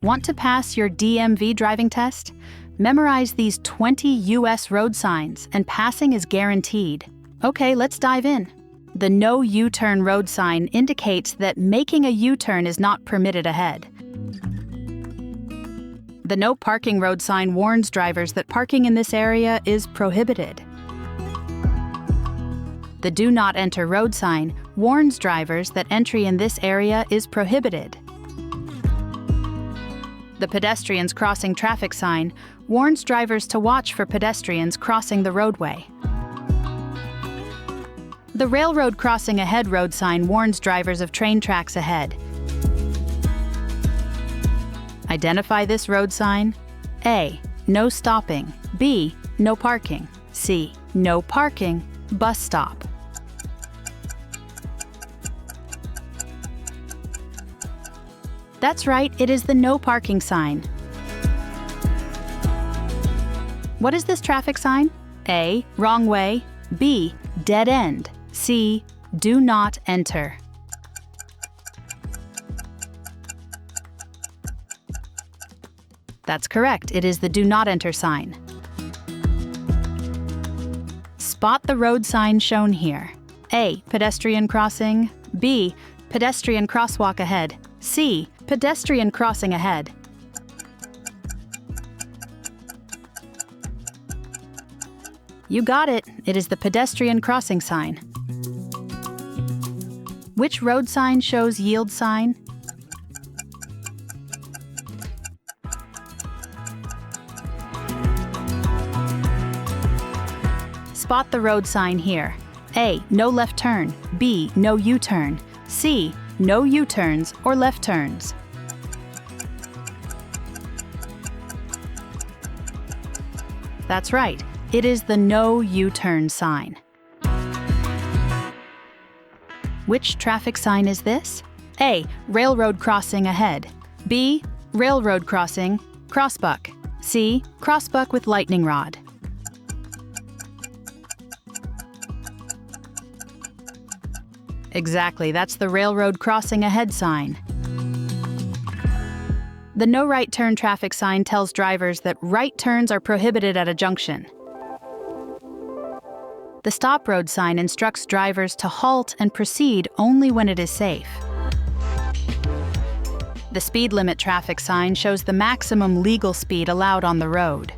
Want to pass your DMV driving test? Memorize these 20 US road signs and passing is guaranteed. Okay, let's dive in. The no U-turn road sign indicates that making a U-turn is not permitted ahead. The no parking road sign warns drivers that parking in this area is prohibited. The do not enter road sign warns drivers that entry in this area is prohibited. The pedestrians crossing traffic sign warns drivers to watch for pedestrians crossing the roadway. The railroad crossing ahead road sign warns drivers of train tracks ahead. Identify this road sign. A. No stopping. B. No parking. C. No parking. Bus stop. That's right, it is the no parking sign. What is this traffic sign? A. Wrong way. B. Dead end. C. Do not enter. That's correct, it is the do not enter sign. Spot the road sign shown here. A. Pedestrian crossing. B. Pedestrian crosswalk ahead. C. Pedestrian crossing ahead. You got it, it is the pedestrian crossing sign. Which road sign shows yield sign? Spot the road sign here. A. No left turn. B. No U-turn. C. No U-turns or left turns. That's right, it is the no U-turn sign. Which traffic sign is this? A. Railroad crossing ahead. B. Railroad crossing, crossbuck. C. Crossbuck with lightning rod. Exactly, that's the railroad crossing ahead sign. The no right turn traffic sign tells drivers that right turns are prohibited at a junction. The stop road sign instructs drivers to halt and proceed only when it is safe. The speed limit traffic sign shows the maximum legal speed allowed on the road.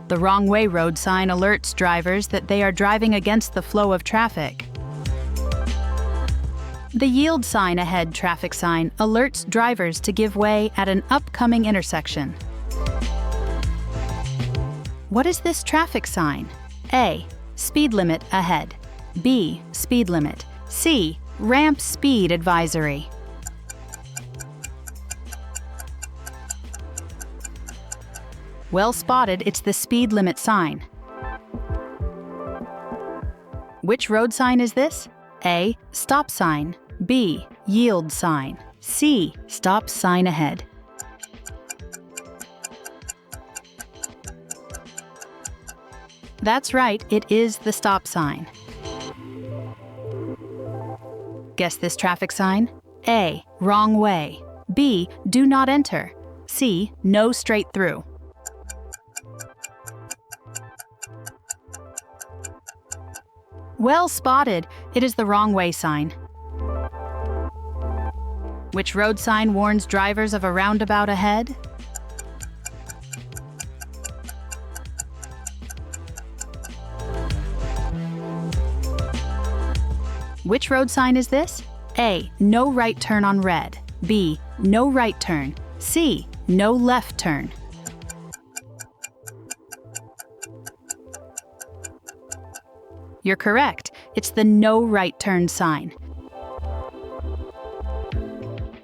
The wrong way road sign alerts drivers that they are driving against the flow of traffic. The yield sign ahead traffic sign alerts drivers to give way at an upcoming intersection. What is this traffic sign? A. Speed limit ahead. B. Speed limit. C. Ramp speed advisory. Well spotted, it's the speed limit sign. Which road sign is this? A. Stop sign. B. Yield sign. C. Stop sign ahead. That's right, it is the stop sign. Guess this traffic sign? A. Wrong way. B. Do not enter. C. No straight through. Well spotted, it is the wrong way sign. Which road sign warns drivers of a roundabout ahead? Which road sign is this? A. No right turn on red. B. No right turn. C. No left turn. You're correct. It's the no right turn sign.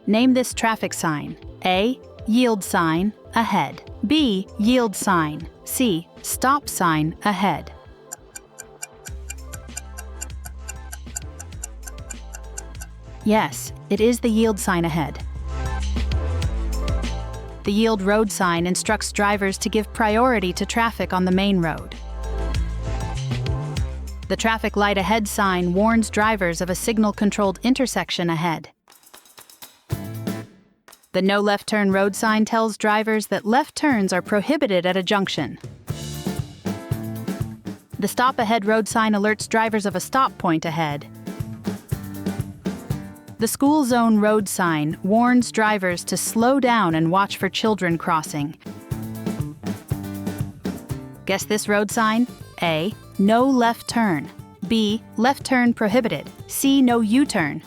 Name this traffic sign. A. Yield sign, ahead. B. Yield sign. C. Stop sign, ahead. Yes, it is the yield sign ahead. The yield road sign instructs drivers to give priority to traffic on the main road. The traffic light ahead sign warns drivers of a signal-controlled intersection ahead. The no left turn road sign tells drivers that left turns are prohibited at a junction. The stop ahead road sign alerts drivers of a stop point ahead. The school zone road sign warns drivers to slow down and watch for children crossing. Guess this road sign? A. No left turn. B. Left turn prohibited. C. No U-turn.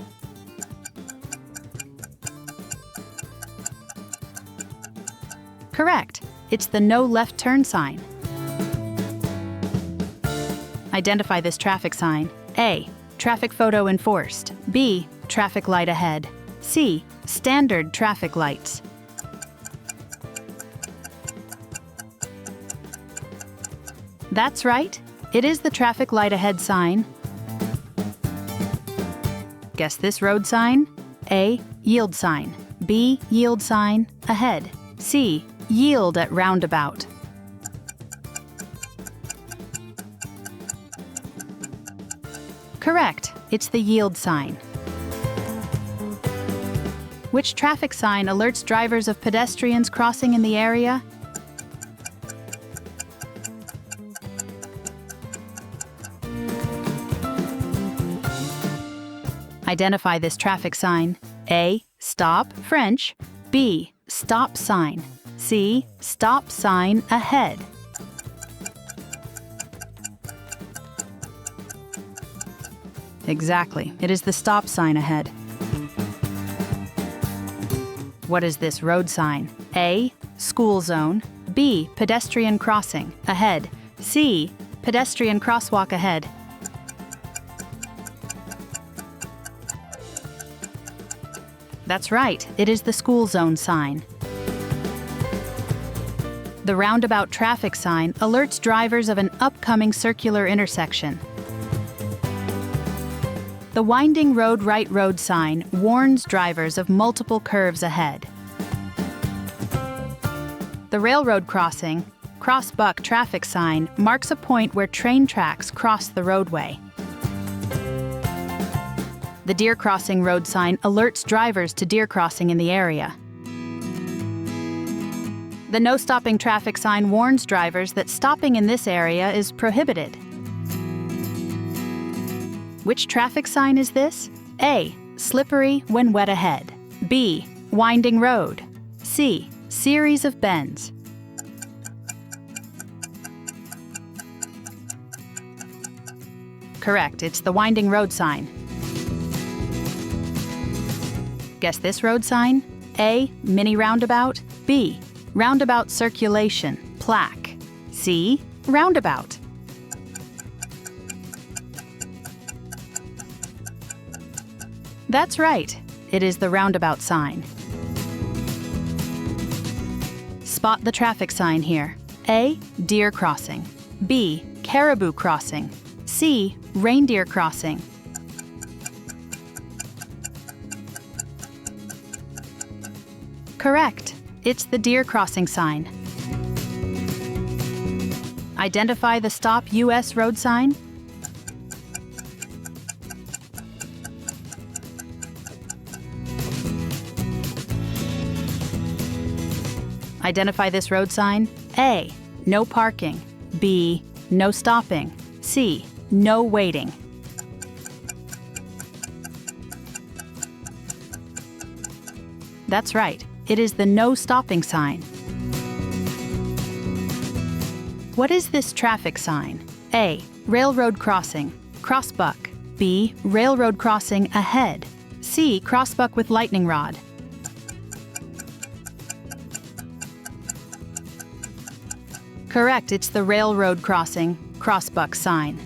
Correct. It's the no left turn sign. Identify this traffic sign. A. Traffic photo enforced. B. Traffic light ahead. C. Standard traffic lights. That's right. It is the traffic light ahead sign. Guess this road sign? A. Yield sign. B. Yield sign ahead. C. Yield at roundabout. Correct. It's the yield sign. Which traffic sign alerts drivers of pedestrians crossing in the area? Identify this traffic sign. A. Stop, French. B. Stop sign. C. Stop sign ahead. Exactly. It is the stop sign ahead. What is this road sign? A. School zone. B. Pedestrian crossing ahead. C. Pedestrian crosswalk ahead. That's right. It is the school zone sign. The roundabout traffic sign alerts drivers of an upcoming circular intersection. The winding road right road sign warns drivers of multiple curves ahead. The railroad crossing, cross-buck traffic sign marks a point where train tracks cross the roadway. The deer crossing road sign alerts drivers to deer crossing in the area. The no stopping traffic sign warns drivers that stopping in this area is prohibited. Which traffic sign is this? A. Slippery when wet ahead. B. Winding road. C. Series of bends. Correct, it's the winding road sign. Guess this road sign? A. Mini roundabout. B. Roundabout circulation, plaque. C. Roundabout. That's right. It is the roundabout sign. Spot the traffic sign here. A. Deer crossing. B. Caribou crossing. C. Reindeer crossing. Correct. It's the deer crossing sign. Identify the Stop US road sign. Identify this road sign. A. No parking. B. No stopping. C. No waiting. That's right. It is the no stopping sign. What is this traffic sign? A. Railroad crossing, crossbuck. B. Railroad crossing ahead. C. Crossbuck with lightning rod. Correct, it's the railroad crossing, crossbuck sign.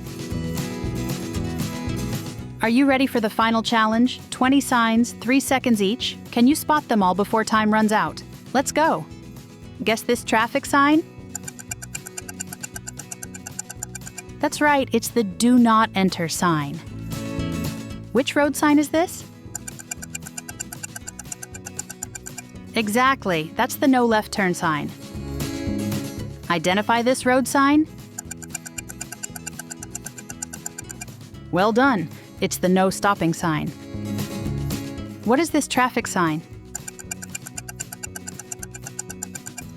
Are you ready for the final challenge? 20 signs, 3 seconds each. Can you spot them all before time runs out? Let's go. Guess this traffic sign? That's right, it's the Do Not Enter sign. Which road sign is this? Exactly, that's the No Left Turn sign. Identify this road sign? Well done. It's the No Stopping sign. What is this traffic sign?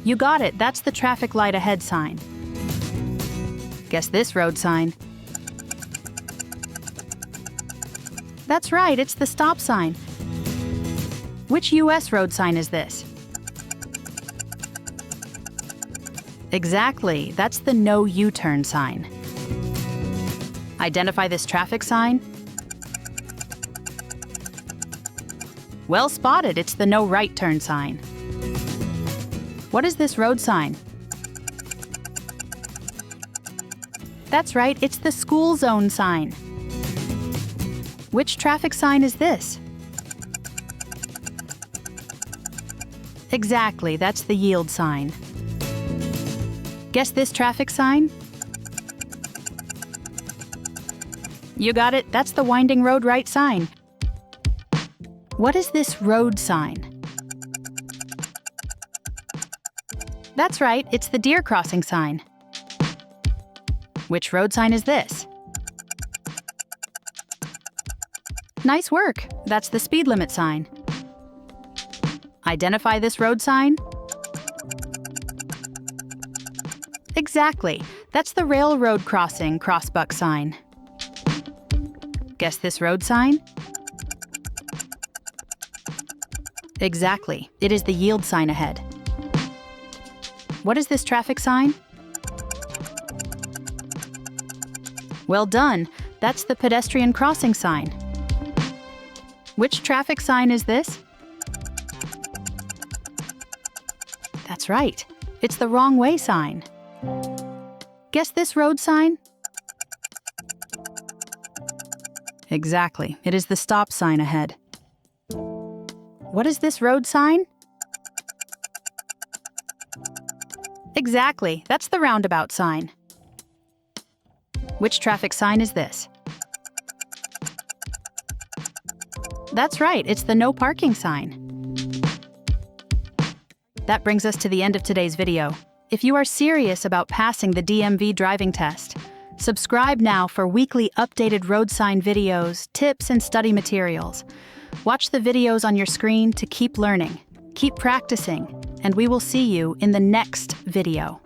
You got it, that's the traffic light ahead sign. Guess this road sign. That's right, it's the stop sign. Which US road sign is this? Exactly, that's the no U-turn sign. Identify this traffic sign. Well spotted, it's the no right turn sign. What is this road sign? That's right, it's the school zone sign. Which traffic sign is this? Exactly, that's the yield sign. Guess this traffic sign? You got it, that's the winding road right sign. What is this road sign? That's right, it's the deer crossing sign. Which road sign is this? Nice work, that's the speed limit sign. Identify this road sign. Exactly, that's the railroad crossing crossbuck sign. Guess this road sign? Exactly, it is the yield sign ahead. What is this traffic sign? Well done, that's the pedestrian crossing sign. Which traffic sign is this? That's right, it's the wrong way sign. Guess this road sign? Exactly, it is the stop sign ahead. What is this road sign? Exactly, that's the roundabout sign. Which traffic sign is this? That's right, it's the no parking sign. That brings us to the end of today's video. If you are serious about passing the DMV driving test, subscribe now for weekly updated road sign videos, tips, and study materials. Watch the videos on your screen to keep learning, keep practicing, and we will see you in the next video.